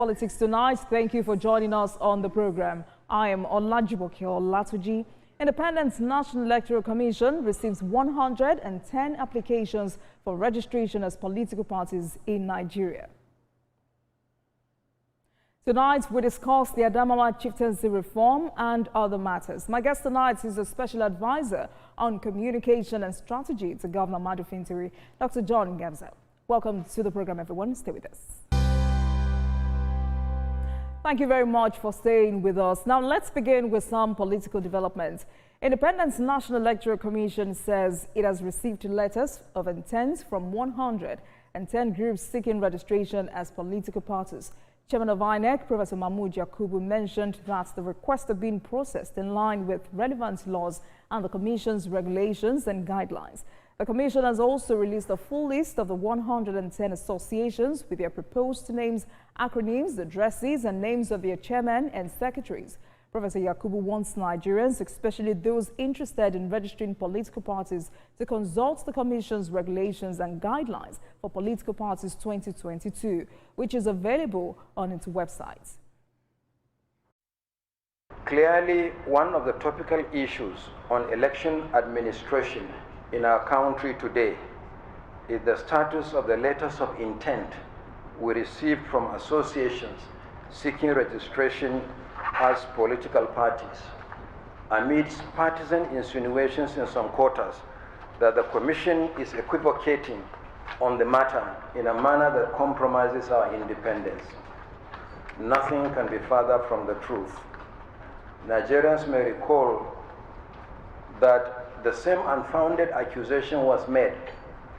Politics tonight. Thank you for joining us on the program. I am Olajumoke Olatuji. Independent National Electoral Commission receives 110 applications for registration as political parties in Nigeria. Tonight, we discuss the Adamawa chieftaincy reform and other matters. My guest tonight is a special advisor on communication and strategy to Governor Fintiri, Dr. John Ngamza. Welcome to the program, everyone. Stay with us. Thank you very much for staying with us. Now, let's begin with some political developments. Independent National Electoral Commission says it has received letters of intent from 110 groups seeking registration as political parties. Chairman of INEC, Professor Mahmood Yakubu, mentioned that the requests are being processed in line with relevant laws and the Commission's regulations and guidelines. The Commission has also released a full list of the 110 associations with their proposed names, acronyms, addresses, and names of their chairmen and secretaries. Professor Yakubu wants Nigerians, especially those interested in registering political parties, to consult the Commission's regulations and guidelines for political parties 2022, which is available on its website. Clearly, one of the topical issues on election administration in our country today is the status of the letters of intent we received from associations seeking registration as political parties, amidst partisan insinuations in some quarters that the Commission is equivocating on the matter in a manner that compromises our independence. Nothing can be further from the truth. Nigerians may recall that the same unfounded accusation was made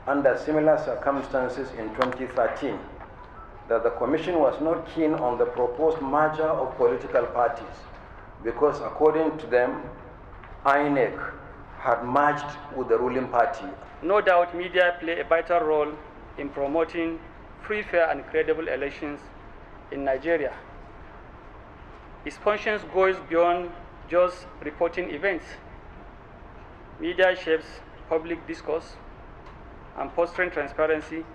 under similar circumstances in 2013, that the Commission was not keen on the proposed merger of political parties because, according to them, INEC had merged with the ruling party. No doubt media play a vital role in promoting free, fair and credible elections in Nigeria. Its functions goes beyond just reporting events. Media shapes public discourse and fostering transparency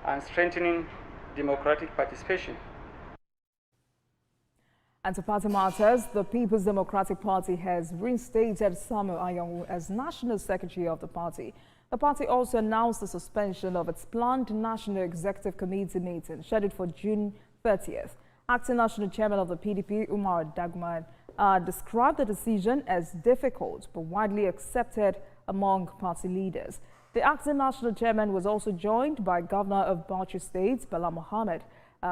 and strengthening democratic participation. And to party matters, the People's Democratic Party has reinstated Samuel Anyanwu as National Secretary of the party. The party also announced the suspension of its planned National Executive Committee meeting scheduled for June 30th. Acting National Chairman of the PDP, Umar Dagman, described the decision as difficult but widely accepted among party leaders. The acting national chairman was also joined by Governor of Bauchi State, Bala Mohammed,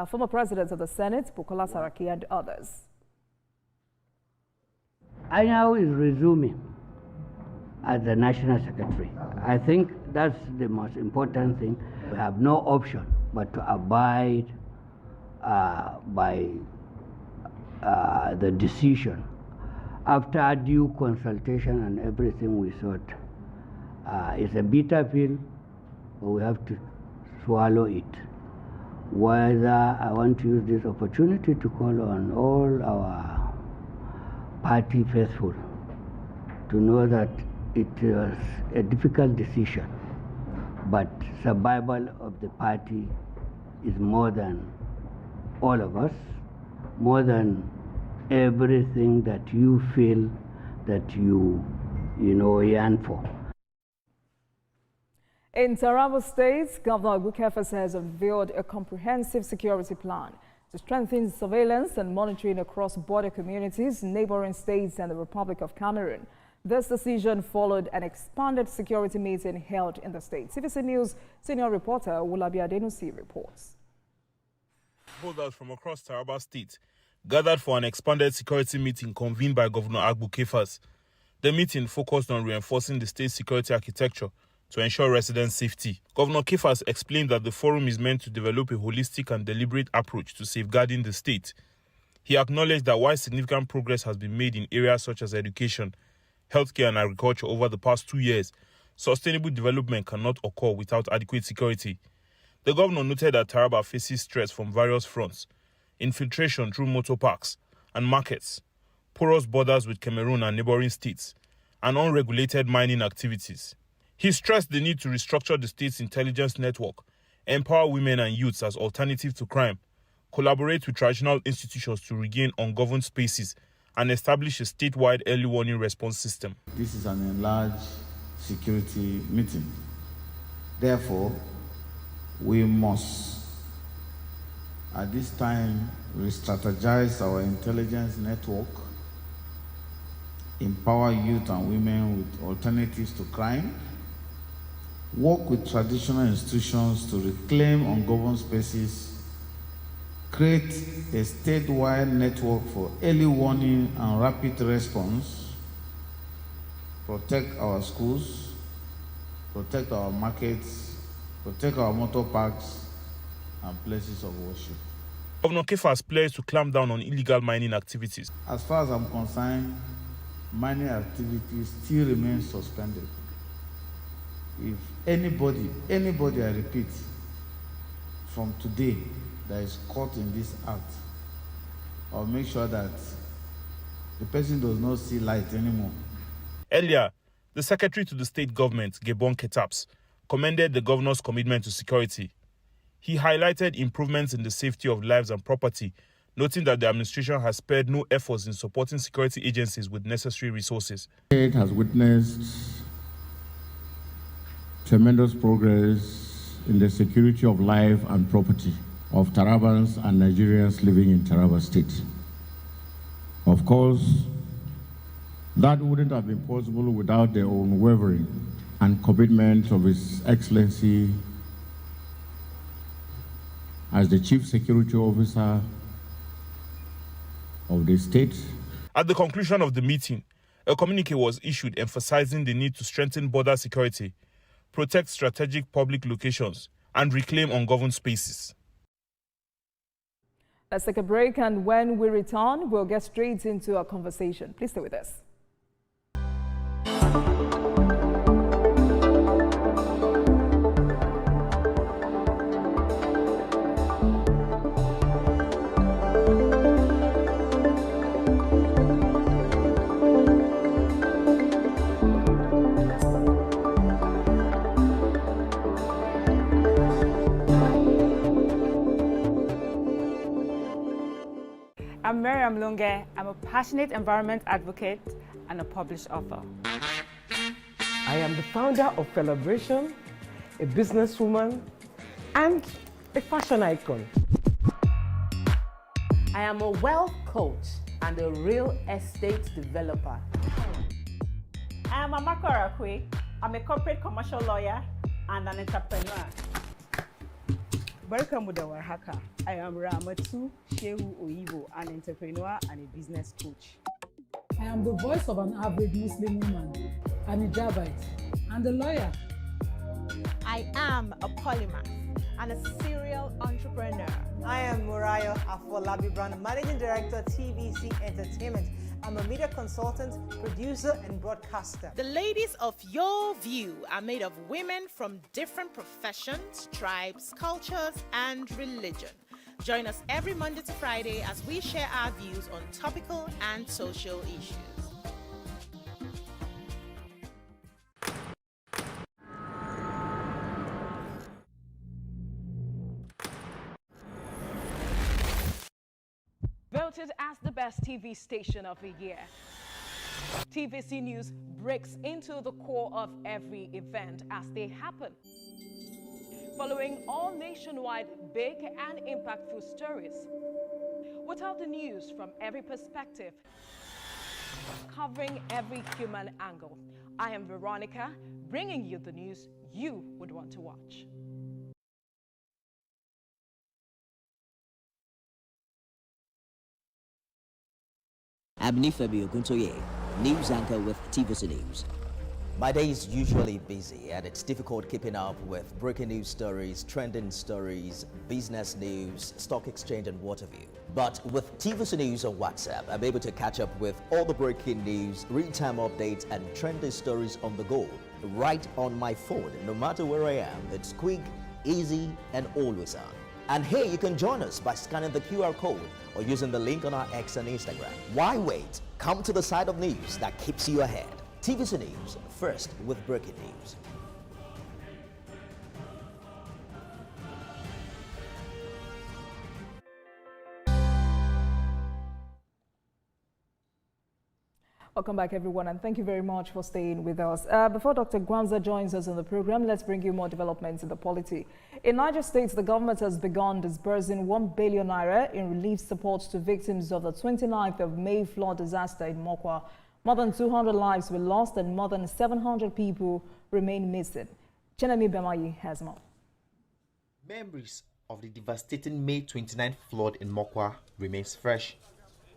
former President of the Senate, Bukola Saraki, and others. I now is resuming as the National Secretary. I think that's the most important thing. We have no option but to abide by the decision. After due consultation and everything, we thought it's a bitter pill, but we have to swallow it. Whether I want to use this opportunity to call on all our party faithful to know that it was a difficult decision, but survival of the party is more than all of us, more than everything that you feel that you yearn for. In Taraba State, Governor Abubakar has unveiled a comprehensive security plan to strengthen surveillance and monitoring across border communities, neighboring states and the Republic of Cameroon. This decision followed an expanded security meeting held in the state. TVC News senior reporter Wulabi Adenusi reports. Holders from across Taraba State gathered for an expanded security meeting convened by Governor Abubakar. The meeting focused on reinforcing the state's security architecture to ensure resident safety. Governor Kefas explained that the forum is meant to develop a holistic and deliberate approach to safeguarding the state. He acknowledged that while significant progress has been made in areas such as education, healthcare and agriculture over the past 2 years, sustainable development cannot occur without adequate security. The governor noted that Taraba faces threats from various fronts: infiltration through motor parks and markets, porous borders with Cameroon and neighboring states, and unregulated mining activities. He stressed the need to restructure the state's intelligence network, empower women and youths as alternative to crime, collaborate with traditional institutions to regain ungoverned spaces, and establish a statewide early warning response system. This is an enlarged security meeting. Therefore, we must, at this time, re-strategize our intelligence network, empower youth and women with alternatives to crime, work with traditional institutions to reclaim ungoverned spaces, create a statewide network for early warning and rapid response, protect our schools, protect our markets, protect our motor parks and places of worship. Governor Kefas pledged to clamp down on illegal mining activities. As far as I'm concerned, mining activities still remain suspended. If anybody, I repeat, from today that is caught in this act, I'll make sure that the person does not see light anymore. Earlier, the Secretary to the State Government, Gebon Ketaps, commended the governor's commitment to security. He highlighted improvements in the safety of lives and property, noting that the administration has spared no efforts in supporting security agencies with necessary resources. The state has witnessed tremendous progress in the security of life and property of Tarabans and Nigerians living in Taraba State. Of course, that wouldn't have been possible without the unwavering and commitment of His Excellency as the Chief Security Officer of the state. At the conclusion of the meeting, a communique was issued emphasizing the need to strengthen border security, protect strategic public locations, and reclaim ungoverned spaces. Let's take a break, and when we return, we'll get straight into our conversation. Please stay with us. I'm Miriam Lunge. I'm a passionate environment advocate and a published author. I am the founder of Celebration, a businesswoman, and a fashion icon. I am a wealth coach and a real estate developer. I am Amako Arakwe. I'm a corporate commercial lawyer and an entrepreneur. Barkamu da warhaka. I am Ramatu Shehu Oyibo, an entrepreneur and a business coach. I am the voice of an average Muslim woman, an hijabite, and a lawyer. I am a polymath and a serial entrepreneur. I am Murayo Afolabi Brand, Managing Director, TVC Entertainment. I'm a media consultant, producer, and broadcaster. The ladies of Your View are made of women from different professions, tribes, cultures, and religion. Join us every Monday to Friday as we share our views on topical and social issues. Voted as the best TV station of the year, TVC News breaks into the core of every event as they happen. Following all nationwide big and impactful stories. What are the news from every perspective? Covering every human angle. I am Veronica, bringing you the news you would want to watch. I'm Nifebi Oguntoye, news anchor with TVC News. My day is usually busy and it's difficult keeping up with breaking news stories, trending stories, business news, stock exchange and what have you. But with TVC News on WhatsApp, I'm able to catch up with all the breaking news, real-time updates and trending stories on the go, right on my phone, no matter where I am. It's quick, easy and always on. And here you can join us by scanning the QR code or using the link on our X and Instagram. Why wait? Come to the side of news that keeps you ahead. TVC News, first with breaking news. Welcome back, everyone, and thank you very much for staying with us. Before Dr. Ngamza joins us on the program, let's bring you more developments in the polity. In Niger State, the government has begun disbursing 1 billion naira in relief support to victims of the 29th of May flood disaster in Mokwa. More than 200 lives were lost and more than 700 people remain missing. Chenemi Bemayi has more. Memories of the devastating May 29th flood in Mokwa remains fresh.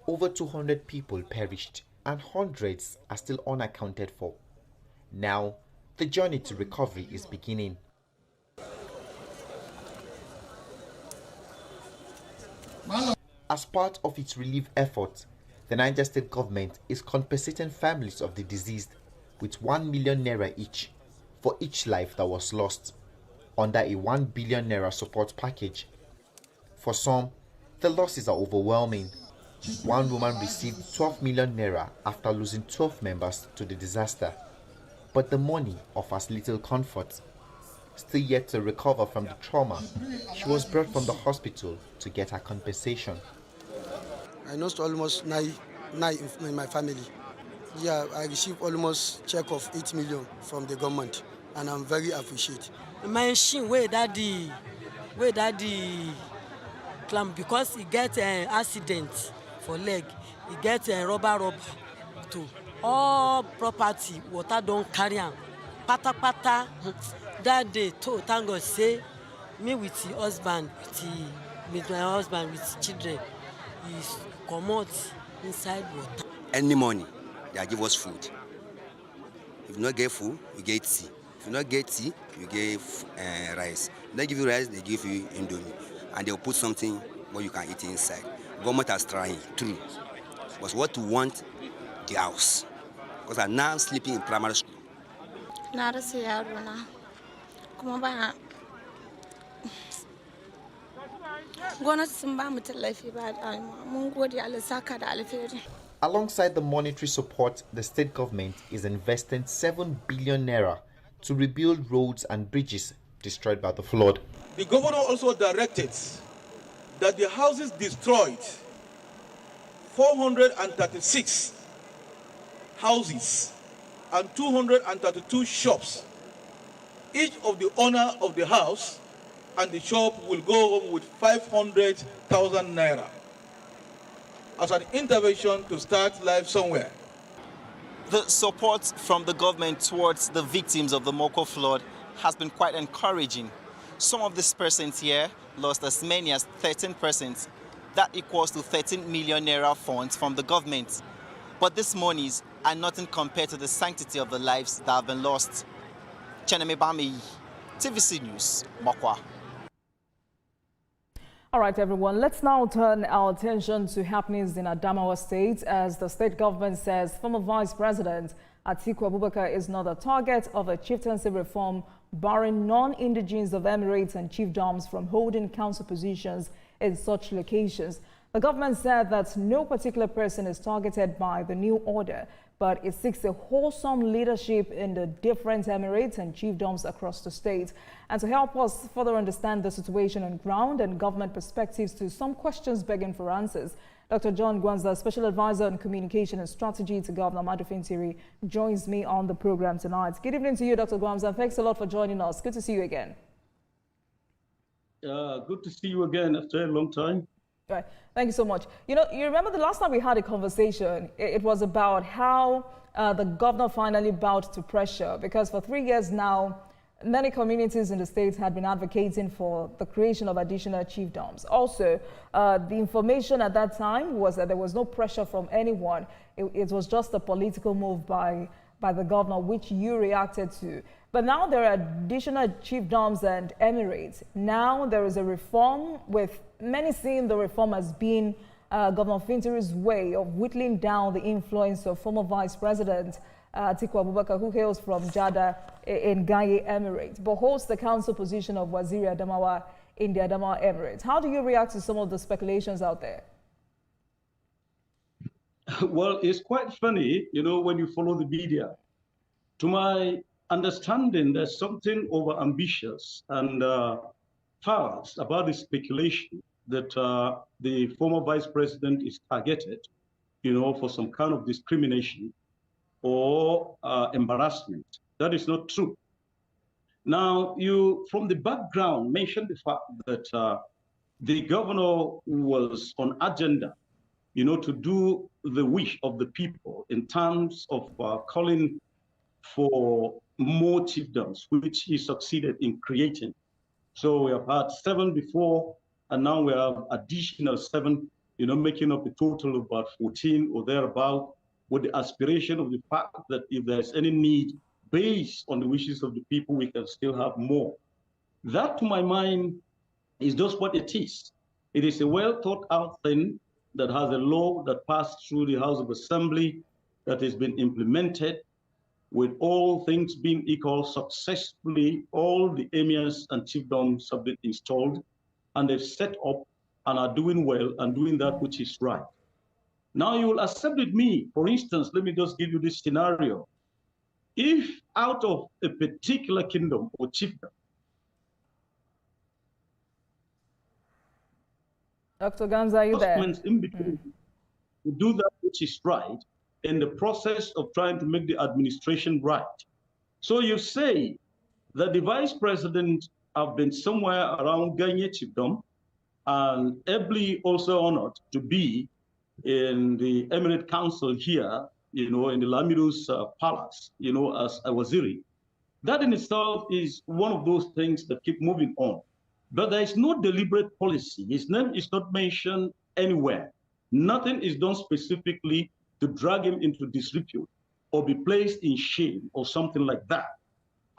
Over 200 people perished and hundreds are still unaccounted for. Now, the journey to recovery is beginning. As part of its relief efforts, the Niger State government is compensating families of the deceased with 1 million naira each for each life that was lost, under a 1 billion naira support package. For some, the losses are overwhelming. One woman received 12 million naira after losing 12 members to the disaster. But the money offers little comfort. Still yet to recover from the trauma, she was brought from the hospital to get her compensation. I lost almost nine in my family. Yeah, I received almost check of 8 million from the government, and I'm very appreciative. My machine where that the climb because he get an accident for leg, he get a rubber too. All property water don't carry am. Pata that day to thank God say me with the husband with my husband with children is come out inside water. Any money they give us food. If you not get food, you get tea. If you not get tea, you get rice. If they give you rice, they give you indomie, and they'll put something what you can eat inside. Government has trying, true. But what we want, the house. Because I'm now sleeping in primary school. Alongside the monetary support, the state government is investing 7 billion naira to rebuild roads and bridges destroyed by the flood. The governor also directed that the houses destroyed, 436 houses and 232 shops. Each of the owner of the house and the shop will go home with 500,000 naira as an intervention to start life somewhere. The support from the government towards the victims of the Mokwa flood has been quite encouraging. Some of these persons here lost as many as 13%. That equals to 13 million naira funds from the government. But these monies are nothing compared to the sanctity of the lives that have been lost. Chenemi Bami, TVC News, Mokwa. All right, everyone, let's now turn our attention to happenings in Adamawa State as the state government says former Vice President Atiku Abubakar is not a target of a chieftaincy reform, barring non-indigenes of emirates and chiefdoms from holding council positions in such locations. The government said that no particular person is targeted by the new order, but it seeks a wholesome leadership in the different emirates and chiefdoms across the state. And to help us further understand the situation on ground and government perspectives to some questions begging for answers, Dr. John Gwanza, Special Advisor on Communication and Strategy to Governor Fintiri, joins me on the program tonight. Good evening to you, Dr. Gwanza. Thanks a lot for joining us. Good to see you again. Good to see you again after a long time. Right. Thank you so much. You know, you remember the last time we had a conversation, it was about how the governor finally bowed to pressure, because for 3 years now, many communities in the state had been advocating for the creation of additional chiefdoms. Also, the information at that time was that there was no pressure from anyone. It was just a political move by the governor, which you reacted to. But now there are additional chiefdoms and emirates. Now there is a reform, with many seeing the reform as being Governor Fintiri's way of whittling down the influence of former Vice President Atiku Abubakar, who hails from Jeddah in Gaye Emirate, but holds the council position of Waziri Adamawa in the Adamawa Emirate. How do you react to some of the speculations out there? Well, it's quite funny, you know, when you follow the media. To my understanding, there's something over ambitious and false about the speculation that the former vice president is targeted, you know, for some kind of discrimination or embarrassment. That is not true. Now, you, from the background, mentioned the fact that the governor was on agenda, to do the wish of the people in terms of calling for more chiefdoms, which he succeeded in creating. So we have had 7 before, and now we have additional 7, making up a total of about 14 or thereabout, with the aspiration of the fact that if there's any need based on the wishes of the people, we can still have more. That, to my mind, is just what it is. It is a well thought out thing that has a law that passed through the House of Assembly that has been implemented. With all things being equal, successfully, all the emirs and chiefdoms have been installed, and they've set up and are doing well and doing that which is right. Now you will accept with me, for instance, let me just give you this scenario. If out of a particular kingdom or chiefdom, Dr. Ngamza, are you there? In between to do that which is right in the process of trying to make the administration right. So you say that the vice president have been somewhere around Ganye chiefdom and ably also honored to be in the Emirate Council here, in the Lamido's palace, as a Waziri. That in itself is one of those things that keep moving on. But there is no deliberate policy. His name is not mentioned anywhere. Nothing is done specifically to drag him into disrepute or be placed in shame or something like that.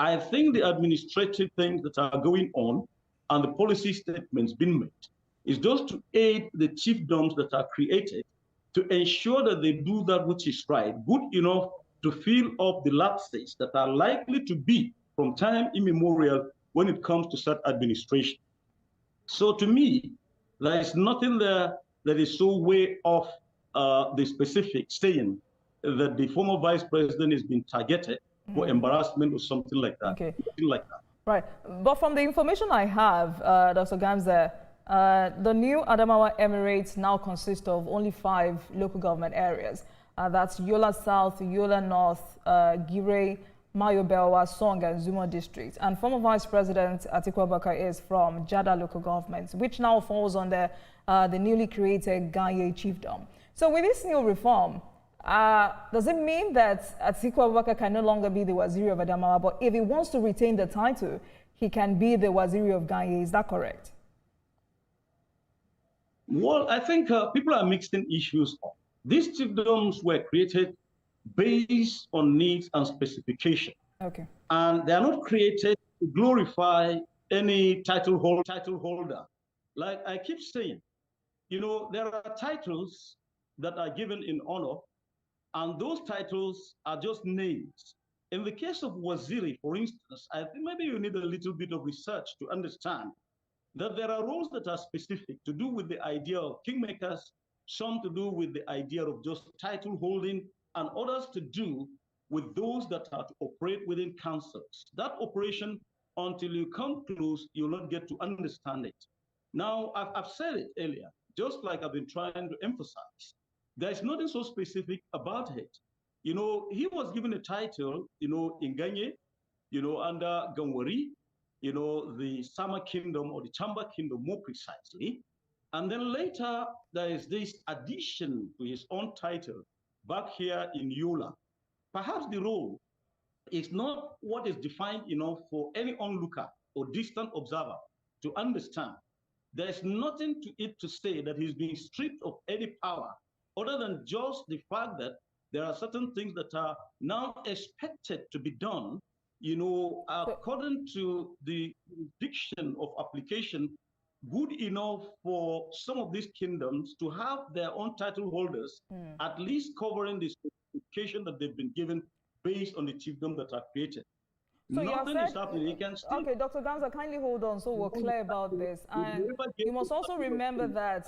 I think the administrative things that are going on and the policy statements being made is just to aid the chiefdoms that are created to ensure that they do that which is right, good enough to fill up the lapses that are likely to be from time immemorial when it comes to such administration. So to me, there is nothing there that is so way off the specific, saying that the former vice president is being targeted for embarrassment or something like that. Okay. Something like that. Right. But from the information I have, Dr. Ngamza, the new Adamawa Emirates now consist of only 5 local government areas. That's Yola South, Yola North, Gire, Mayobelwa, Song, and Zuma districts. And former Vice President Atiku Abubakar is from Jada local government, which now falls under the newly created Ganye chiefdom. So with this new reform, does it mean that Atiku Abubakar can no longer be the Waziri of Adamawa, but if he wants to retain the title, he can be the Waziri of Ganye? Is that correct? Well, I think people are mixing issues up. These chiefdoms were created based on needs and specification. Okay. And they are not created to glorify any title holder. Like I keep saying, there are titles that are given in honor, and those titles are just names. In the case of Waziri, for instance, I think maybe you need a little bit of research to understand that there are roles that are specific to do with the idea of kingmakers, some to do with the idea of just title holding, and others to do with those that are to operate within councils. That operation, until you come close, you'll not get to understand it. Now, I've said it earlier, just like I've been trying to emphasize, there's nothing so specific about it. He was given a title, in Ganye, under Gangwari, the Sama Kingdom or the Chamba Kingdom more precisely. And then later, there is this addition to his own title back here in Yola. Perhaps the role is not what is defined enough for any onlooker or distant observer to understand. There's nothing to it to say that he's being stripped of any power other than just the fact that there are certain things that are now expected to be done, according to the jurisdiction of application, good enough for some of these kingdoms to have their own title holders, at least covering the specification that they've been given based on the chiefdom that are created. So nothing is happening. You can still... Okay, Dr. Ngamza, kindly hold on so we're clear about this. And you must also remember that...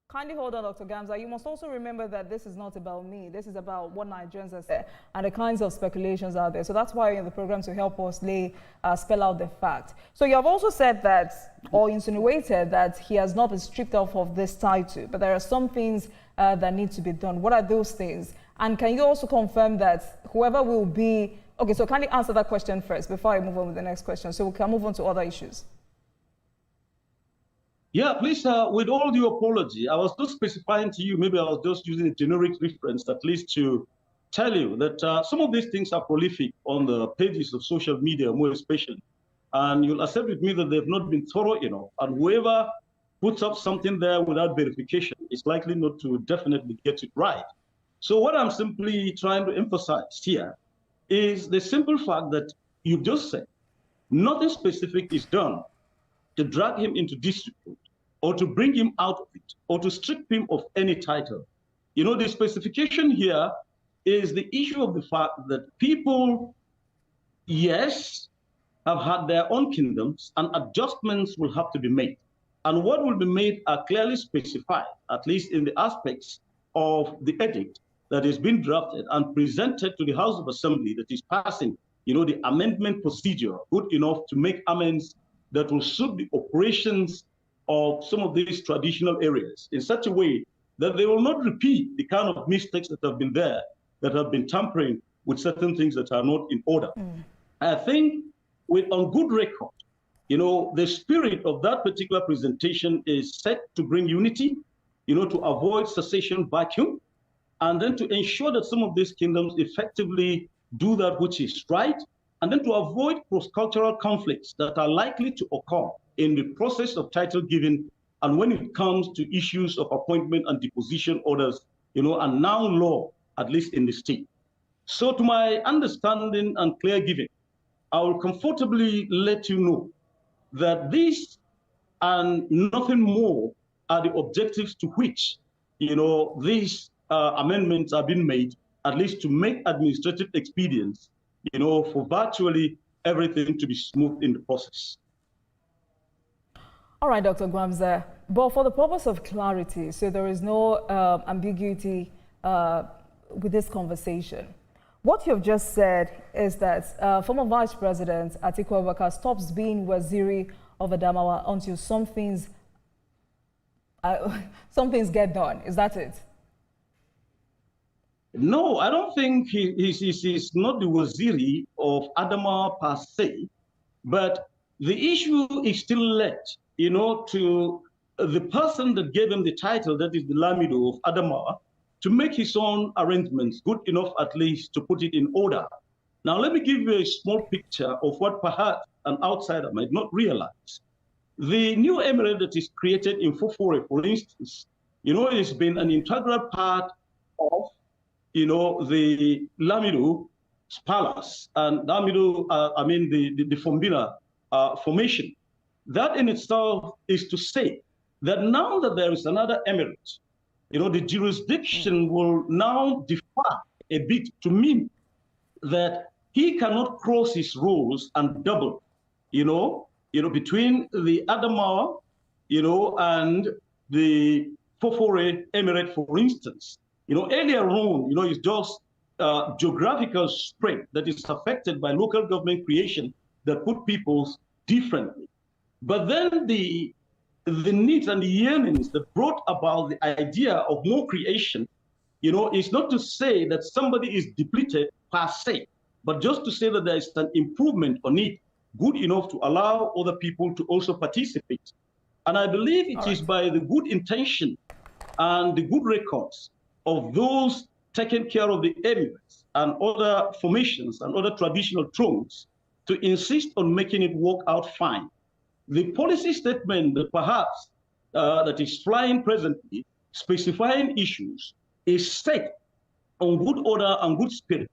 Kindly hold on, Dr. Ngamza. You must also remember that this is not about me. This is about what Nigerians are saying and the kinds of speculations out there. So that's why you're in the program, to help us spell out the fact. So you have also said that, or insinuated that he has not been stripped off of this title, but there are some things that need to be done. What are those things? And can you also confirm that whoever will be... Okay, so kindly answer that question first before I move on with the next question, so we can move on to other issues. Yeah, please, with all due apology, I was just specifying to you, maybe I was just using a generic reference, at least to tell you that some of these things are prolific on the pages of social media, more especially. And you'll accept with me that they've not been thorough enough. And whoever puts up something there without verification is likely not to definitely get it right. So what I'm simply trying to emphasize here is the simple fact that you've just said nothing specific is done to drag him into disrepute or to bring him out of it or to strip him of any title. You know, the specification here is the issue of the fact that people, yes, have had their own kingdoms and adjustments will have to be made. And what will be made are clearly specified, at least in the aspects of the edict that is being drafted and presented to the House of Assembly that is passing, you know, the amendment procedure good enough to make amendments that will suit the operations of some of these traditional areas in such a way that they will not repeat the kind of mistakes that have been there, that have been tampering with certain things that are not in order. I think on good record, you know, the spirit of that particular presentation is set to bring unity, you know, to avoid secession vacuum, and then to ensure that some of these kingdoms effectively do that which is right, and then to avoid cross-cultural conflicts that are likely to occur in the process of title giving and when it comes to issues of appointment and deposition orders, you know, and now law, at least in the state. So to my understanding and clear giving, I will comfortably let you know that this and nothing more are the objectives to which, you know, these amendments are being made, at least to make administrative expedience, you know, for virtually everything to be smooth in the process. All right, Dr. Ngamza, but for the purpose of clarity, so there is no ambiguity with this conversation. What you've just said is that former Vice President Atiku Abubakar stops being Waziri of Adamawa until some things get done. Is that it? No, I don't think he's not the Waziri of Adamawa per se, but the issue is still left, you know, to the person that gave him the title, that is the Lamido of Adamawa, to make his own arrangements good enough at least to put it in order. Now, let me give you a small picture of what perhaps an outsider might not realize. The new emirate that is created in Fofore, for instance, you know, it's been an integral part of, you know, the Lamido palace and Lamido, the Fombina formation. That in itself is to say that now that there is another emirate, you know, the jurisdiction will now differ a bit to mean that he cannot cross his rules and double, you know, between the Adamawa, you know, and the Fofore Emirate, for instance. You know, earlier on, you know, it's just geographical spread that is affected by local government creation that put peoples differently. But then the needs and the yearnings that brought about the idea of more creation, you know, is not to say that somebody is depleted per se, but just to say that there is an improvement on it good enough to allow other people to also participate. And I believe it is by the good intention and the good records of those taking care of the emirates and other formations and other traditional thrones to insist on making it work out fine. The policy statement that perhaps that is flying presently, specifying issues, is set on good order and good spirit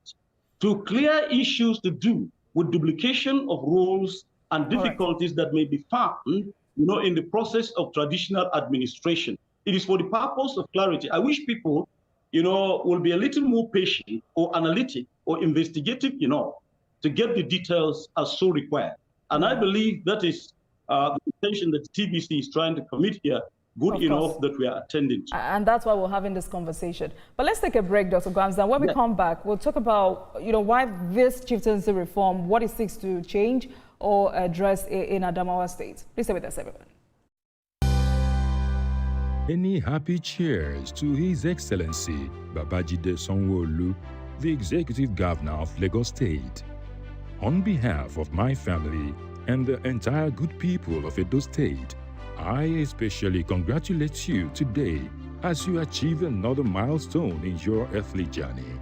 to clear issues to do with duplication of roles and difficulties that may be found, you know, in the process of traditional administration. It is for the purpose of clarity. I wish people, you know, will be a little more patient or analytic or investigative, you know, to get the details as so required. And I believe that is the intention that TVC is trying to commit here, good enough that we are attending to. And that's why we're having this conversation. But let's take a break, Dr. Ngamza. When we come back, we'll talk about, you know, why this chieftaincy reform, what it seeks to change or address in Adamawa State. Please stay with us, everyone. Any happy cheers to His Excellency Babajide Sanwo-Olu, the Executive Governor of Lagos State. On behalf of my family and the entire good people of Edo State, I especially congratulate you today as you achieve another milestone in your earthly journey.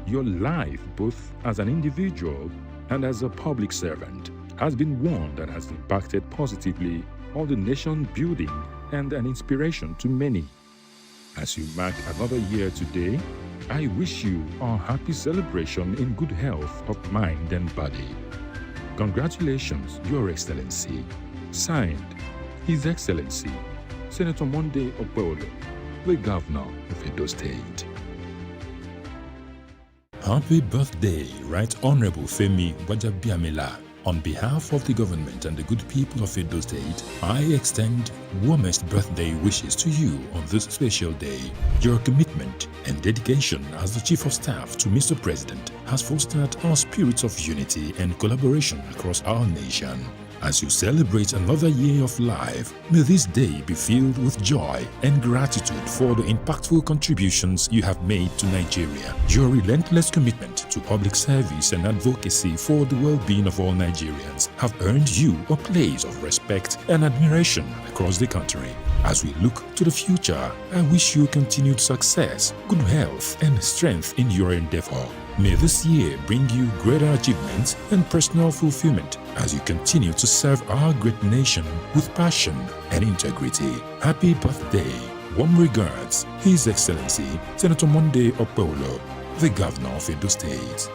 Your life, both as an individual and as a public servant, has been one that has impacted positively on the nation building and an inspiration to many. As you mark another year today, I wish you a happy celebration in good health of mind and body. Congratulations, Your Excellency. Signed, His Excellency, Senator Monday Okpebholo, the Governor of Edo State. Happy birthday, Right Honorable Femi Gbajabiamila. On behalf of the government and the good people of Edo State, I extend warmest birthday wishes to you on this special day. Your commitment and dedication as the Chief of Staff to Mr. President has fostered our spirits of unity and collaboration across our nation. As you celebrate another year of life, may this day be filled with joy and gratitude for the impactful contributions you have made to Nigeria. Your relentless commitment to public service and advocacy for the well-being of all Nigerians have earned you a place of respect and admiration across the country. As we look to the future, I wish you continued success, good health, and strength in your endeavor. May this year bring you greater achievements and personal fulfillment as you continue to serve our great nation with passion and integrity. Happy birthday. Warm regards, His Excellency Senator Monday Okpebholo, the Governor of Edo State.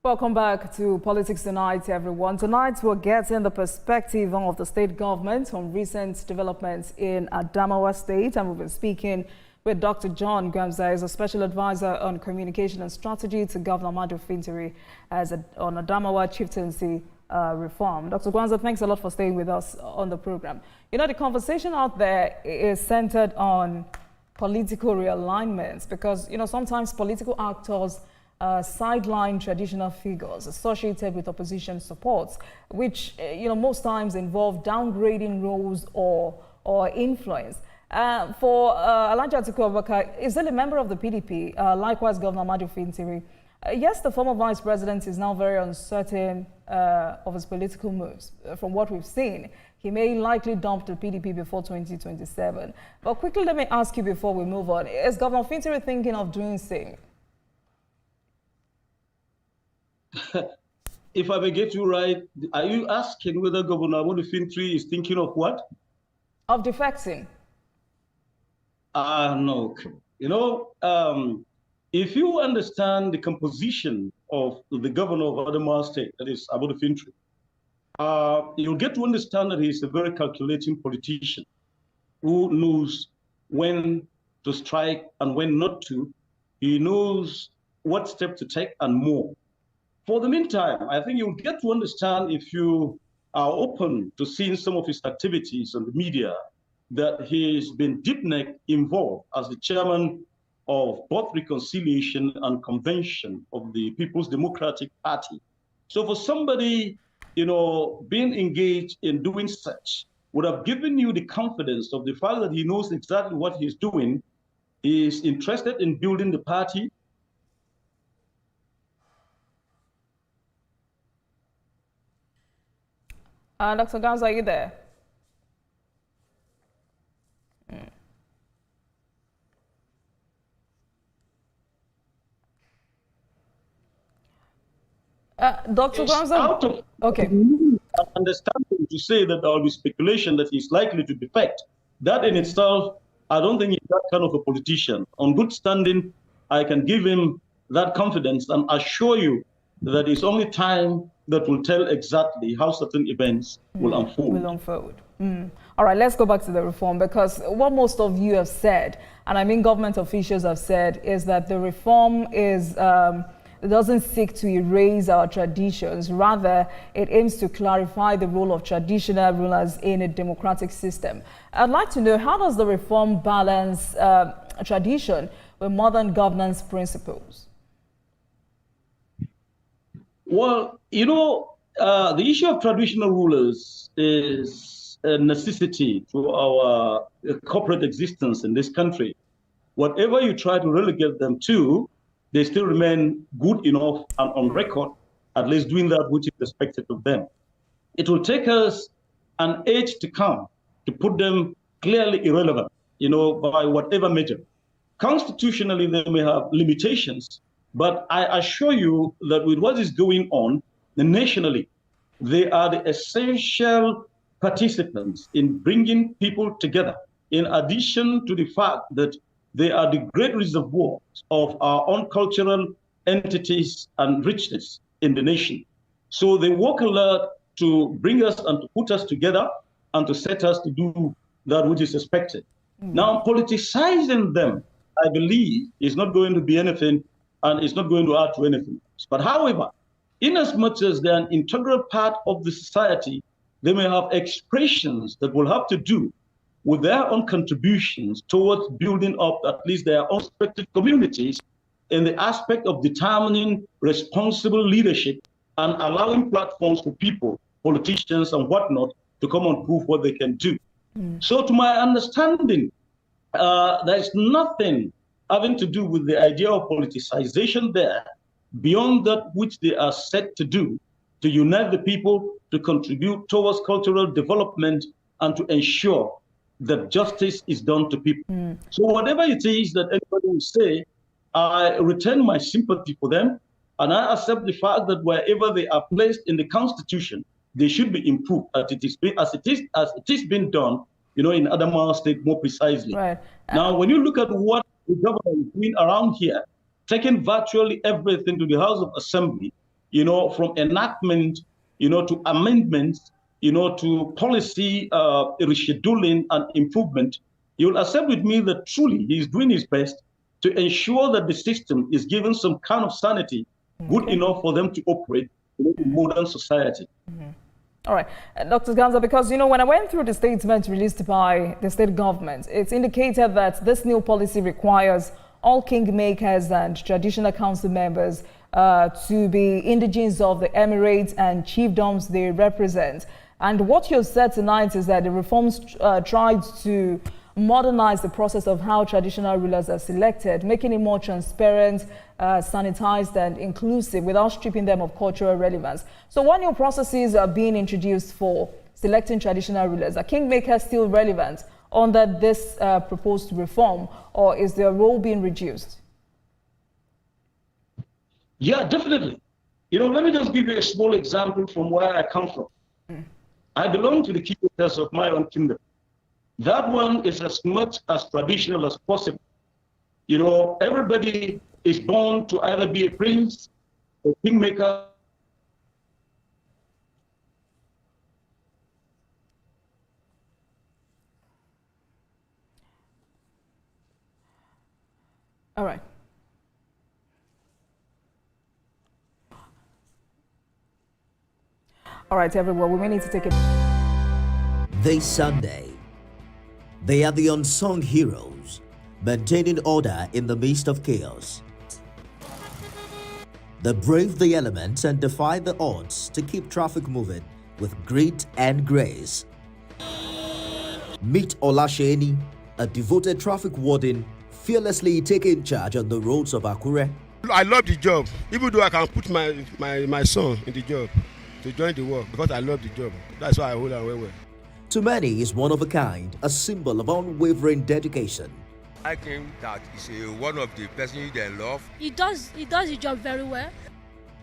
Welcome back to Politics Tonight, everyone. Tonight, we're getting the perspective of the state government on recent developments in Adamawa State, and we've been speaking with Dr. John Ngamza, is a special advisor on communication and strategy to Governor Fintiri on Adamawa chieftaincy reform. Dr. Ngamza, thanks a lot for staying with us on the program. You know, the conversation out there is centered on political realignments because, you know, sometimes political actors sideline traditional figures associated with opposition supports, which, you know, most times involve downgrading roles or influence. For Alhaji Atiku Abubakar, is still a member of the PDP, likewise Governor Fintiri. Yes, the former vice president is now very uncertain of his political moves. From what we've seen, he may likely dump the PDP before 2027. But quickly, let me ask you before we move on, is Governor Fintiri thinking of doing so? If I may get you right, are you asking whether Governor Fintiri is thinking of what? Of defecting. No. You know, if you understand the composition of the governor of Adamawa State, that is Abu Fintiri, you'll get to understand that he's a very calculating politician who knows when to strike and when not to. He knows what step to take and more. For the meantime, I think you'll get to understand, if you are open to seeing some of his activities on the media, that he's been deep-neck involved as the chairman of both Reconciliation and Convention of the People's Democratic Party. So for somebody, you know, being engaged in doing such would have given you the confidence of the fact that he knows exactly what he's doing, he is interested in building the party. Dr. Ngamza, are you there? Dr. Ngamza, okay. Understanding to say that there will be speculation that he's likely to defect. That in itself, I don't think he's that kind of a politician. On good standing, I can give him that confidence and assure you that it's only time that will tell exactly how certain events will unfold. All right, let's go back to the reform, because what most of you have said, and I mean government officials have said, is that the reform is doesn't seek to erase our traditions. Rather, it aims to clarify the role of traditional rulers in a democratic system. I'd like to know, how does the reform balance tradition with modern governance principles? Well, you know, the issue of traditional rulers is necessity to our corporate existence in this country, whatever you try to relegate them to, they still remain good enough and on record, at least doing that which is expected of them. It will take us an age to come to put them clearly irrelevant, by whatever measure. Constitutionally, they may have limitations, but I assure you that with what is going on nationally, they are the essential participants in bringing people together, in addition to the fact that they are the great reservoirs of our own cultural entities and richness in the nation. So they work a lot to bring us and to put us together and to set us to do that which is expected. Now, politicizing them, I believe, is not going to be anything, and it's not going to add to anything. But however, inasmuch as they're an integral part of the society, they may have expressions that will have to do with their own contributions towards building up at least their own respective communities in the aspect of determining responsible leadership and allowing platforms for people, politicians and whatnot, to come and prove what they can do. So to my understanding, there's nothing having to do with the idea of politicization there beyond that which they are set to do, to unite the people, to contribute towards cultural development, and to ensure that justice is done to people. So whatever it is that anybody will say, I return my sympathy for them, and I accept the fact that wherever they are placed in the Constitution, they should be improved as it is being done, in Adamawa State more precisely. Right. Now, when you look at what the government is doing around here, taking virtually everything to the House of Assembly, from enactment, to amendments, to policy rescheduling and improvement, you'll accept with me that truly he is doing his best to ensure that the system is given some kind of sanity, good enough for them to operate in modern society. All right, Dr. Ngamza, because, when I went through the statement released by the state government, it's indicated that this new policy requires all kingmakers and traditional council members to be indigenes of the emirates and chiefdoms they represent. And what you've said tonight is that the reforms tried to modernize the process of how traditional rulers are selected, making it more transparent, sanitized and inclusive without stripping them of cultural relevance. So what new processes are being introduced for selecting traditional rulers? Are kingmakers still relevant under this proposed reform, or is their role being reduced? Yeah, definitely. Let me just give you a small example from where I come from. I belong to the kingmakers of my own kingdom. That one is as much as traditional as possible. Everybody is born to either be a prince, a kingmaker. All right. All right, everyone, we may need to take it. This Sunday, they are the unsung heroes, maintaining order in the midst of chaos. They brave the elements and defy the odds to keep traffic moving with grit and grace. Meet Olasheni, a devoted traffic warden, fearlessly taking charge on the roads of Akure. I love the job, even though I can put my son in the job to join the work, because I love the job. That's why I hold on well. To many, is one of a kind, a symbol of unwavering dedication. I think that is one of the persons they love. He does the job very well.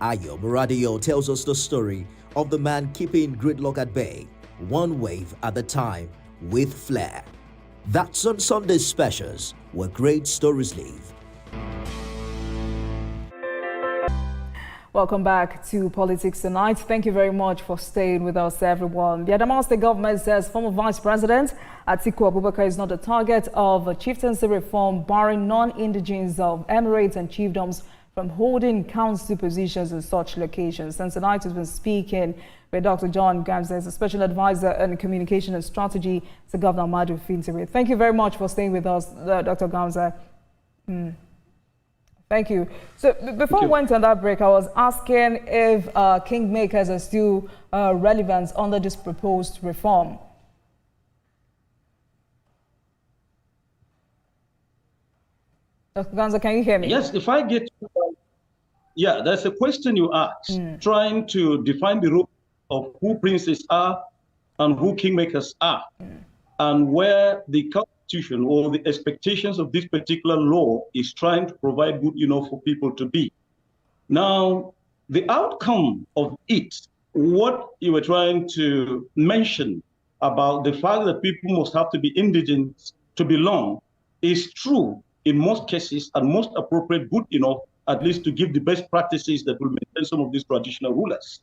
Ayo Muradio tells us the story of the man keeping gridlock at bay, one wave at a time, with flair. That's on Sunday Specials, where great stories live. Welcome back to Politics Tonight. Thank you very much for staying with us, everyone. The Adamawa State government says former Vice President Atiku Abubakar is not a target of a chieftaincy reform, barring non-indigenes of emirates and chiefdoms from holding council positions in such locations. And tonight has been speaking with Dr. John Ngamza, a special advisor on communication and strategy to Governor Ahmadu Fintiri. Thank you very much for staying with us, Dr. Ngamza. Thank you. So before we went on that break, I was asking if kingmakers are still relevant under this proposed reform. Dr. Ngamza, can you hear me? Yes, if I get yeah, that's a question you asked, trying to define the role of who princes are and who kingmakers are, and where the constitution or the expectations of this particular law is trying to provide good enough for people to be. Now, the outcome of it, what you were trying to mention about the fact that people must have to be indigent to belong, is true in most cases and most appropriate, good enough, at least to give the best practices that will maintain some of these traditional rulers.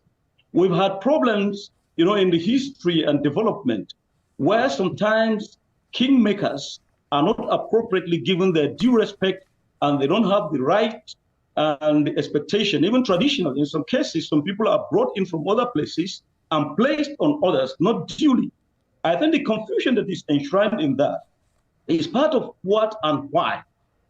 We've had problems, in the history and development where sometimes kingmakers are not appropriately given their due respect, and they don't have the right and the expectation, even traditional. In some cases, some people are brought in from other places and placed on others, not duly. I think the confusion that is enshrined in that is part of what and why,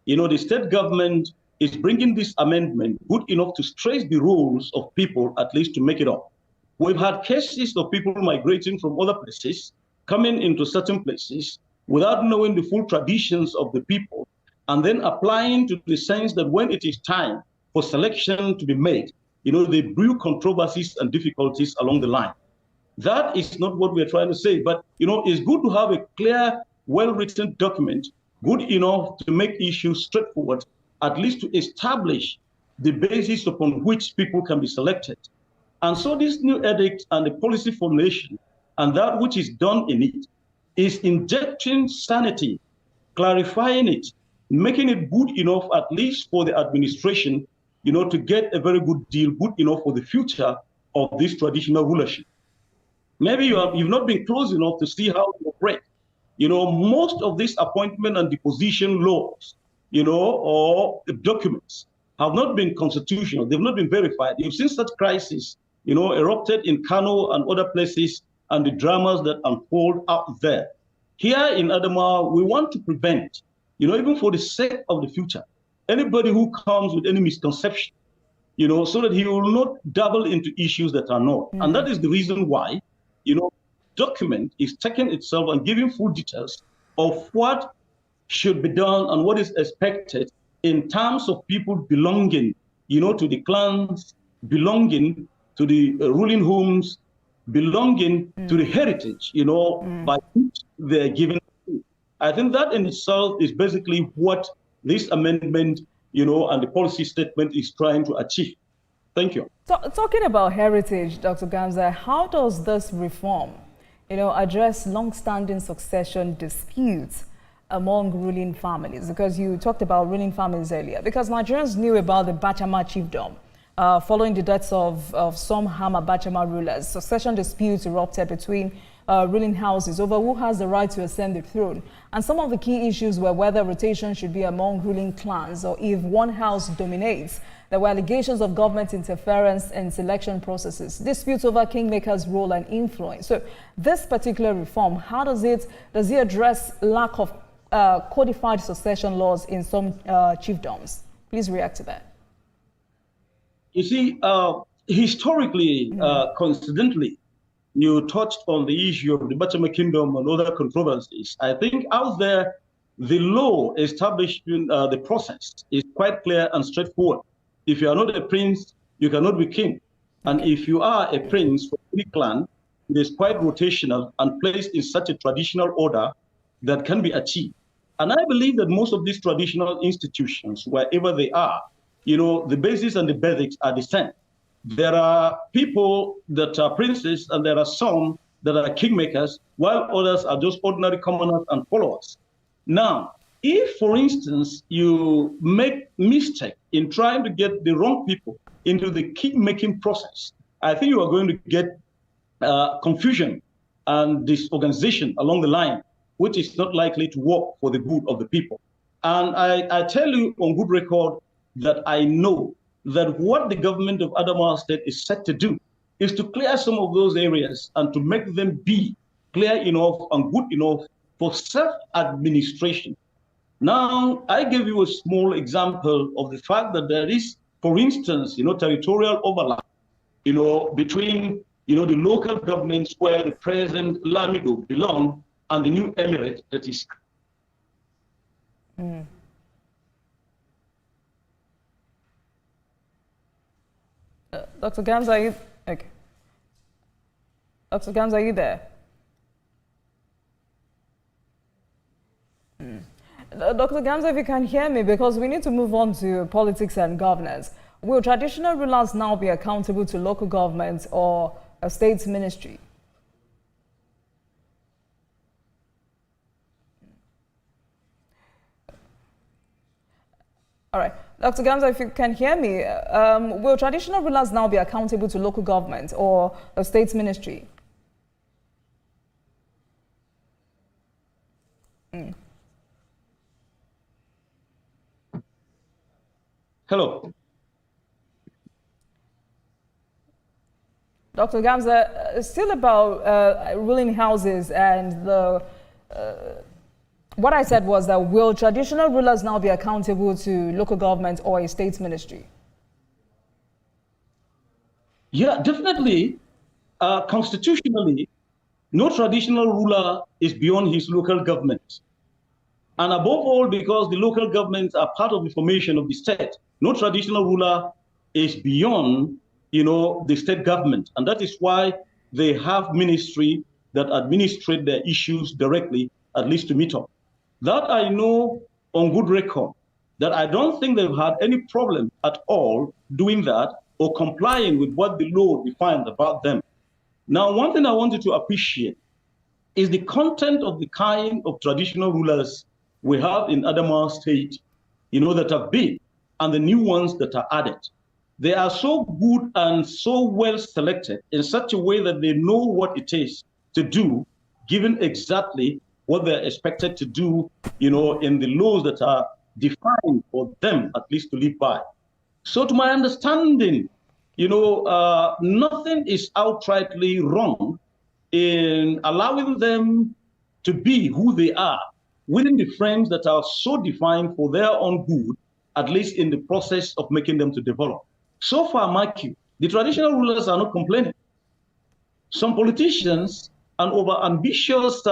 the state government is bringing this amendment good enough to stress the rules of people, at least to make it up. We've had cases of people migrating from other places, coming into certain places without knowing the full traditions of the people, and then applying to the sense that when it is time for selection to be made, they brew controversies and difficulties along the line. That is not what we're trying to say, but it's good to have a clear, well-written document, good enough to make issues straightforward, at least to establish the basis upon which people can be selected. And so this new edict and the policy formulation and that which is done in it is injecting sanity, clarifying it, making it good enough, at least for the administration, to get a very good deal, good enough for the future of this traditional rulership. Maybe you've not been close enough to see how they operate. Most of these appointment and deposition laws, or documents have not been constitutional. They've not been verified. You've seen such crises, erupted in Kano and other places, and the dramas that unfold out there. Here in Adamawa, we want to prevent, even for the sake of the future, anybody who comes with any misconception, so that he will not dabble into issues that are not. And that is the reason why, document is taking itself and giving full details of what should be done and what is expected in terms of people belonging, to the clans, belonging to the ruling homes, belonging to the heritage, by which they're given. I think that in itself is basically what this amendment, and the policy statement is trying to achieve. Thank you. So, talking about heritage, Dr. Ngamza, how does this reform, address long-standing succession disputes among ruling families? Because you talked about ruling families earlier. Because Nigerians knew about the Bachama chiefdom. Following the deaths of some Hama Bachama rulers, succession disputes erupted between ruling houses over who has the right to ascend the throne. And some of the key issues were whether rotation should be among ruling clans or if one house dominates. There were allegations of government interference in selection processes, disputes over kingmakers' role and influence. So this particular reform, how does it address lack of codified succession laws in some chiefdoms? Please react to that. You see, historically, coincidentally, you touched on the issue of the Bachama Kingdom and other controversies. I think out there, the law establishing the process is quite clear and straightforward. If you are not a prince, you cannot be king. And if you are a prince for any clan, it is quite rotational and placed in such a traditional order that can be achieved. And I believe that most of these traditional institutions, wherever they are, the basis and the basics are the same. There are people that are princes and there are some that are kingmakers, while others are just ordinary commoners and followers. Now, if, for instance, you make mistake in trying to get the wrong people into the king-making process, I think you are going to get confusion and disorganization along the line, which is not likely to work for the good of the people. And I tell you on good record that I know that what the government of Adamawa State is set to do is to clear some of those areas and to make them be clear enough and good enough for self-administration. Now, I gave you a small example of the fact that there is, for instance, territorial overlap, between, the local governments where the present Lamido belong and the new emirate that is. Dr. Ngamza, are you okay? Dr. Ngamza, are you there? Dr. Ngamza, if you can hear me, because we need to move on to politics and governance. Will traditional rulers now be accountable to local governments or a state ministry? All right. Dr. Ngamza, if you can hear me, will traditional rulers now be accountable to local government or a state ministry? Hello. Dr. Ngamza, still about ruling houses and the... what I said was that will traditional rulers now be accountable to local government or a state ministry? Yeah, definitely. Constitutionally, no traditional ruler is beyond his local government. And above all, because the local governments are part of the formation of the state, no traditional ruler is beyond, the state government. And that is why they have ministry that administrate their issues directly, at least to meet up. That I know on good record, that I don't think they've had any problem at all doing that or complying with what the law defines about them. Now, one thing I wanted to appreciate is the content of the kind of traditional rulers we have in Adamawa State, that have been, and the new ones that are added. They are so good and so well selected in such a way that they know what it is to do, given exactly what they're expected to do, in the laws that are defined for them, at least to live by. So to my understanding, nothing is outrightly wrong in allowing them to be who they are within the frames that are so defined for their own good, at least in the process of making them to develop. So far, mark you, the traditional rulers are not complaining. Some politicians and over-ambitious,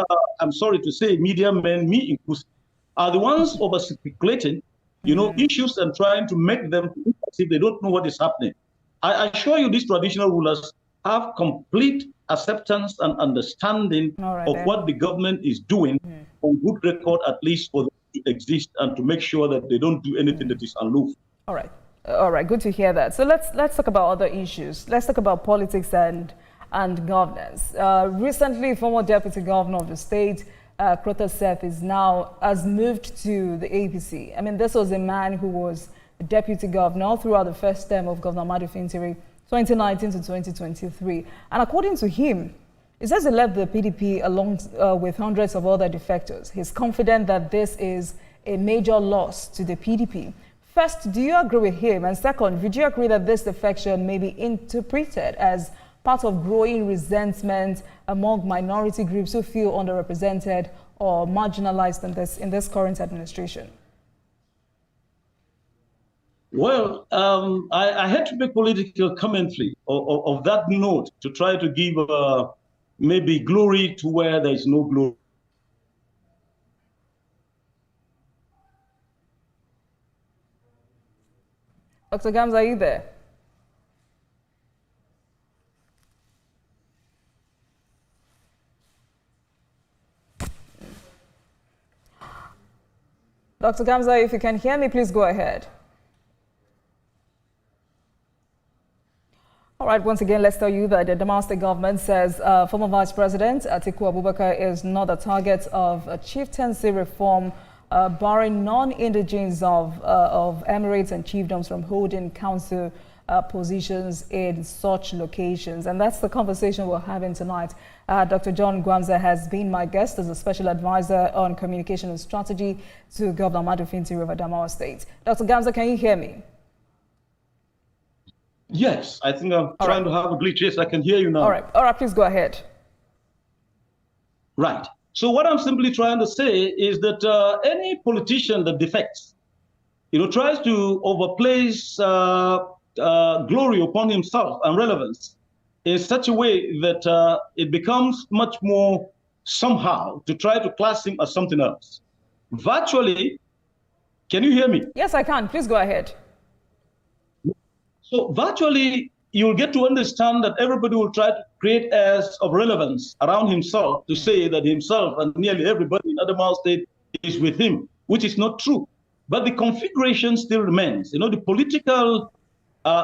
I'm sorry to say, media men, me inclusive, are the ones over-speculating, issues and trying to make them look as if they don't know what is happening. I assure you these traditional rulers have complete acceptance and understanding of what the government is doing on good record, at least for them to exist and to make sure that they don't do anything that is unlawful. All right. All right. Good to hear that. So let's talk about other issues. Let's talk about politics and governance. Recently, former deputy governor of the state, Krota Seth, has moved to the APC. I mean, this was a man who was a deputy governor throughout the first term of Governor Fintiri, 2019 to 2023. And according to him, he says he left the PDP along with hundreds of other defectors. He's confident that this is a major loss to the PDP. First, do you agree with him? And second, would you agree that this defection may be interpreted as part of growing resentment among minority groups who feel underrepresented or marginalized in this current administration? Well, I had to make political commentary of that note to try to give maybe glory to where there is no glory. Dr. Ngamza, are you there? Dr. Ngamza, if you can hear me, please go ahead. All right, once again, let's tell you that the Adamawa State government says former Vice President Atiku Abubakar is not a target of a chieftaincy reform, barring non-indigenes of emirates and chiefdoms from holding council positions in such locations. And that's the conversation we're having tonight. Dr. John Ngamza has been my guest as a special advisor on communication and strategy to Governor Fintiri of Adamawa State. Dr. Ngamza, can you hear me? Yes, I think I'm trying to have a glitch. Yes, I can hear you now. All right, please go ahead. Right. So what I'm simply trying to say is that any politician that defects, tries to overplace glory upon himself and relevance in such a way that it becomes much more somehow to try to class him as something else. Virtually, can you hear me? Yes, I can. Please go ahead. So virtually, you'll get to understand that everybody will try to create airs of relevance around himself to say that himself and nearly everybody in Adamawa State is with him, which is not true. But the configuration still remains. You know, the political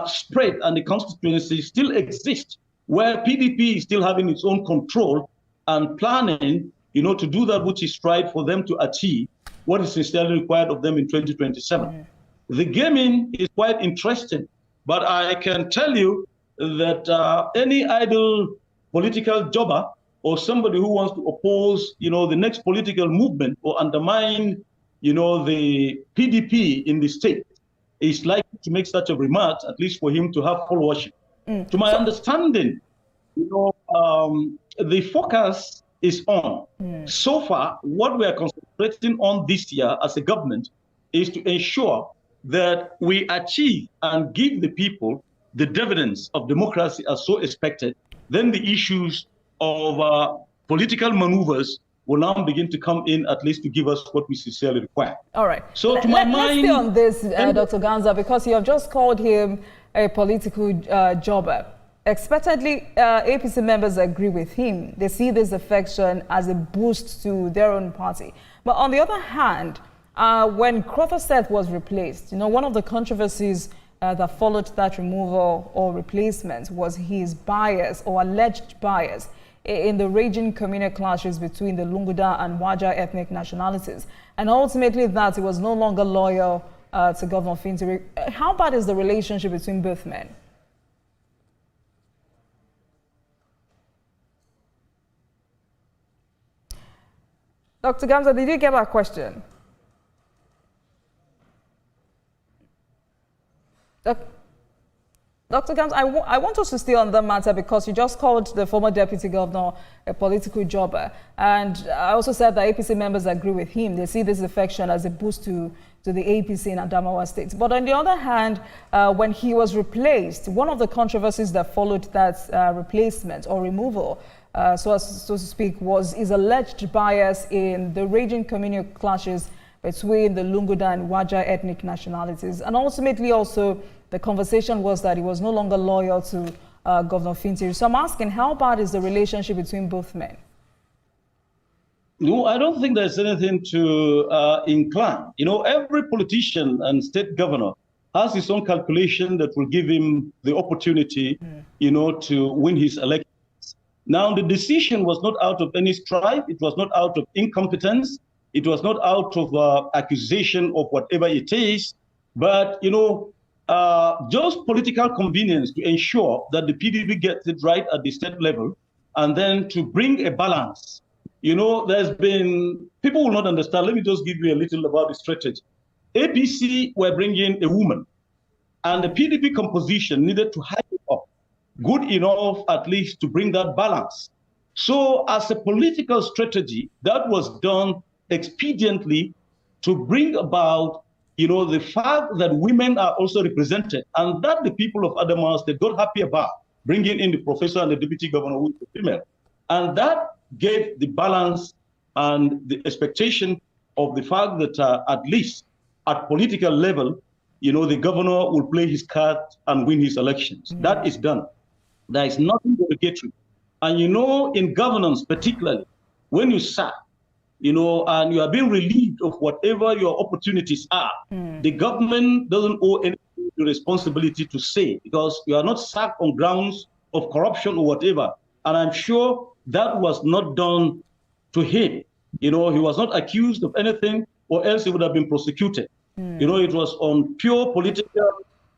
spread and the constituency still exist, where PDP is still having its own control and planning, you know, to do that which is right for them to achieve what is sincerely required of them in 2027. The gaming is quite interesting, but I can tell you that any idle political jobber or somebody who wants to oppose, you know, the next political movement or undermine, you know, the PDP in the state is likely to make such a remark, at least for him to have followership. To my understanding, you know, the focus is on. So far, what we are concentrating on this year as a government is to ensure that we achieve and give the people the dividends of democracy as so expected. Then the issues of political maneuvers will now begin to come in, at least to give us what we sincerely require. All right. So to my mind... Let's stay on this, Dr. Ngamza, because you have just called him a political jobber. Expectedly, APC members agree with him. They see this defection as a boost to their own party. But on the other hand, when Crawford Seth was replaced, you know, one of the controversies that followed that removal or replacement was his bias or alleged bias in the raging communal clashes between the Lunguda and Waja ethnic nationalities. And ultimately that he was no longer loyal to Governor Fintiri. How bad is the relationship between both men? Dr. Ngamza, did you get that question? Dr. Ngamza, I want us to stay on that matter because you just called the former deputy governor a political jobber. And I also said that APC members agree with him. They see this defection as a boost to the APC in Adamawa State. But on the other hand, when he was replaced, one of the controversies that followed that replacement or removal, so to speak, was his alleged bias in the raging communal clashes between the Lunguda and Waja ethnic nationalities. And ultimately also, the conversation was that he was no longer loyal to Governor Fintiri. So I'm asking, how bad is the relationship between both men? No, I don't think there's anything to incline. You know, every politician and state governor has his own calculation that will give him the opportunity, you know, to win his election. Now, the decision was not out of any strife. It was not out of incompetence. It was not out of accusation of whatever it is. But, you know, just political convenience to ensure that the PDP gets it right at the state level and then to bring a balance. You know, there's been, people will not understand. Let me just give you a little about the strategy. APC were bringing a woman and the PDP composition needed to hike it up good enough at least to bring that balance. So as a political strategy, that was done expediently to bring about, you know, the fact that women are also represented and that the people of Adamawa State got happy about bringing in the professor and the deputy governor who is a female. And that gave the balance and the expectation of the fact that at least at political level, you know, the governor will play his card and win his elections. That is done. There is nothing derogatory. And you know, in governance particularly, when you sack, you know, and you are being relieved of whatever your opportunities are, the government doesn't owe any responsibility to say, because you are not sacked on grounds of corruption or whatever. And I'm sure that was not done to him. You know, he was not accused of anything or else he would have been prosecuted. You know, it was on pure political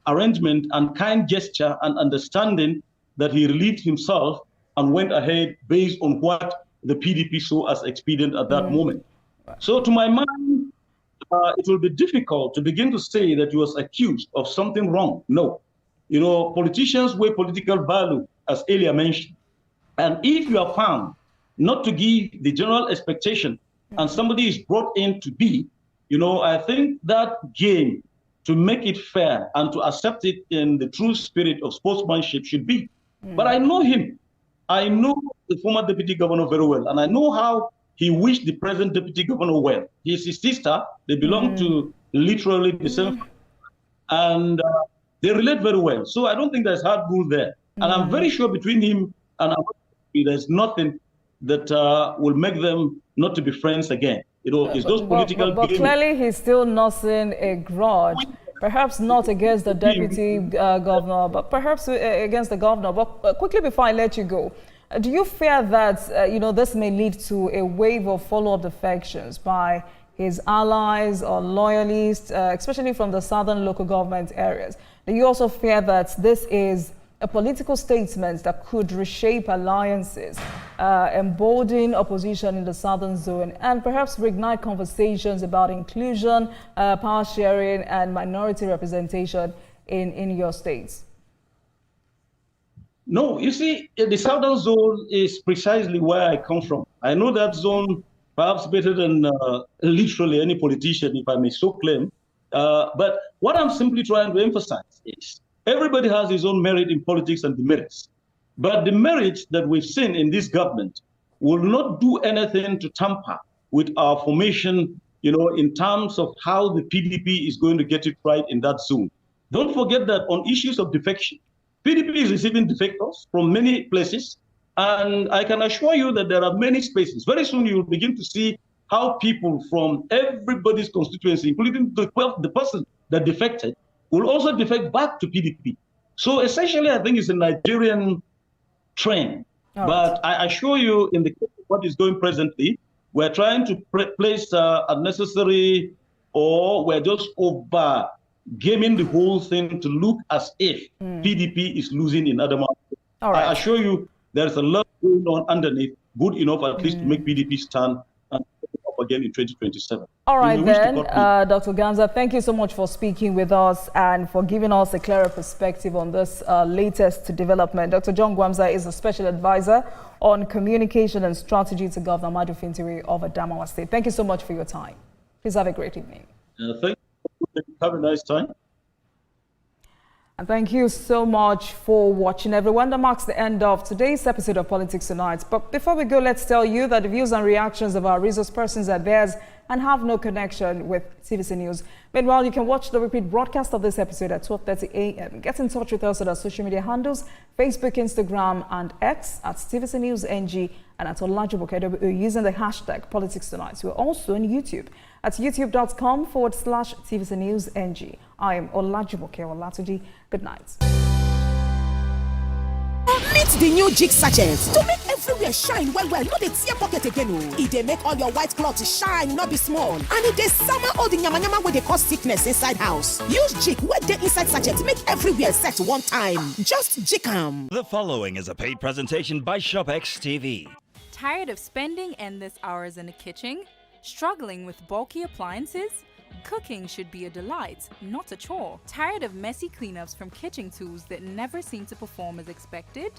arrangement and kind gesture and understanding that he relieved himself and went ahead based on what the PDP saw as expedient at that moment. So to my mind, it will be difficult to begin to say that he was accused of something wrong. No. You know, politicians weigh political value, as earlier mentioned. And if you are found not to give the general expectation and somebody is brought in to be, you know, I think that game, to make it fair and to accept it in the true spirit of sportsmanship should be. But I know him. I know the former deputy governor very well, and I know how he wished the present deputy governor well. He is his sister. They belong to literally the same. And They relate very well. So I don't think there's hard rule there. And I'm very sure between him and there's nothing that will make them not to be friends again. It's those political but clearly he's still nursing a grudge. Perhaps not against the deputy governor, but perhaps against the governor. But quickly before I let you go, do you fear that this may lead to a wave of follow-up defections by his allies or loyalists, especially from the southern local government areas? Do you also fear that this is a political statement that could reshape alliances, embolden opposition in the southern zone, and perhaps reignite conversations about inclusion, power sharing, and minority representation in your states? No, you see, the southern zone is precisely where I come from. I know that zone perhaps better than literally any politician, if I may so claim. But what I'm simply trying to emphasize is everybody has his own merit in politics and demerits. But the merits that we've seen in this government will not do anything to tamper with our formation, in terms of how the PDP is going to get it right in that zone. Don't forget that on issues of defection, PDP is receiving defectors from many places. And I can assure you that there are many spaces. Very soon you will begin to see how people from everybody's constituency, including the person that defected, will also defect back to PDP. So essentially, I think it's a Nigerian trend. But I assure you, in the case of what is going presently, we're trying to place unnecessary, or we're just over gaming the whole thing to look as if PDP is losing in Adamawa. I assure you, there's a lot going on underneath, good enough at least to make PDP stand and up again in 2027. All right then, Dr. Ngamza, thank you so much for speaking with us and for giving us a clearer perspective on this latest development. Dr. John Ngamza is a special advisor on communication and strategy to Governor Fintiri of Adamawa State. Thank you so much for your time. Please have a great evening. Thank you. Have a nice time. And thank you so much for watching, everyone. That marks the end of today's episode of Politics Tonight. But before we go, let's tell you that the views and reactions of our resource persons are theirs and have no connection with TVC News. Meanwhile, you can watch the repeat broadcast of this episode at 12:30 a.m. Get in touch with us at our social media handles, Facebook, Instagram, and X at TVC News NG and at Olajumoke using the hashtag Politics Tonight. We're also on YouTube at youtube.com/TVC News NG. I am Olajumoke Olatuji. Good night. Meet the new jig sachets to make everywhere shine well. No dey tear pocket again o. E dey make all your white cloth shine, not be small. And e dey sama all the yamayama wey dey cause sickness inside house. Use jig wey dey inside sachet to make everywhere set one time. Just jig am. The following is a paid presentation by ShopX TV. Tired of spending endless hours in the kitchen? Struggling with bulky appliances? Cooking should be a delight, not a chore. Tired of messy cleanups from kitchen tools that never seem to perform as expected?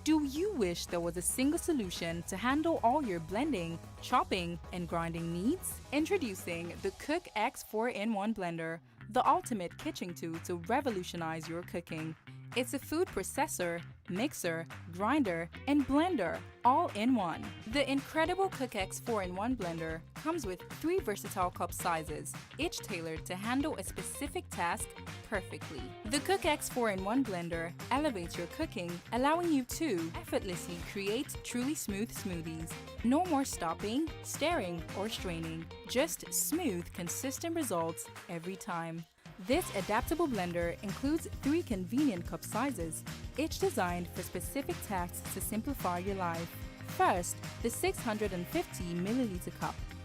Do you wish there was a single solution to handle all your blending, chopping, and grinding needs? Introducing the Cook X 4-in-1 Blender, the ultimate kitchen tool to revolutionize your cooking. It's a food processor, mixer, grinder, and blender, all in one. The incredible Cook X 4-in-1 blender comes with 3 versatile cup sizes, each tailored to handle a specific task perfectly. The Cook X 4-in-1 blender elevates your cooking, allowing you to effortlessly create truly smooth smoothies. No more stopping, stirring, or straining. Just smooth, consistent results every time. This adaptable blender includes 3 convenient cup sizes, each designed for specific tasks to simplify your life. First, the 650 milliliter cup.